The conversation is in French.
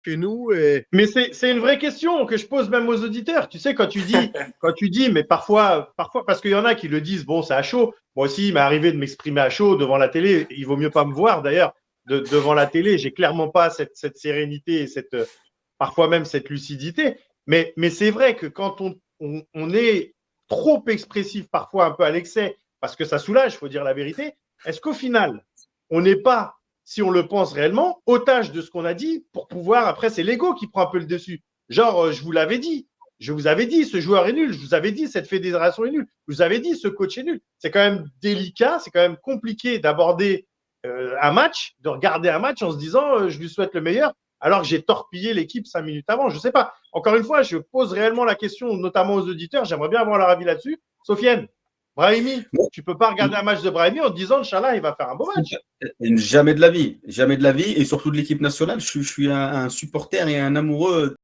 que nous. Et... Mais c'est une vraie question que je pose même aux auditeurs. Tu sais, quand tu dis, mais parfois, parce qu'il y en a qui le disent, bon, c'est à chaud. Moi aussi, il m'est arrivé de m'exprimer à chaud devant la télé. Il vaut mieux pas me voir d'ailleurs devant la télé. J'ai clairement pas cette sérénité et parfois même cette lucidité. Mais c'est vrai que quand on est trop expressif, parfois un peu à l'excès, parce que ça soulage, il faut dire la vérité, est-ce qu'au final, on n'est pas, si on le pense réellement, otage de ce qu'on a dit pour pouvoir, après, c'est l'ego qui prend un peu le dessus. Genre, je vous avais dit, ce joueur est nul, je vous avais dit, cette fédération est nulle, je vous avais dit, ce coach est nul. C'est quand même délicat, c'est quand même compliqué d'aborder un match, de regarder un match en se disant, je lui souhaite le meilleur, alors que j'ai torpillé l'équipe 5 minutes avant. Je ne sais pas. Encore une fois, je pose réellement la question, notamment aux auditeurs. J'aimerais bien avoir leur avis là-dessus. Sofiane, Brahimi, tu ne peux pas regarder un match de Brahimi en te disant, Inch'Allah, il va faire un beau match. Jamais de la vie. Jamais de la vie. Et surtout de l'équipe nationale. Je suis un supporter et un amoureux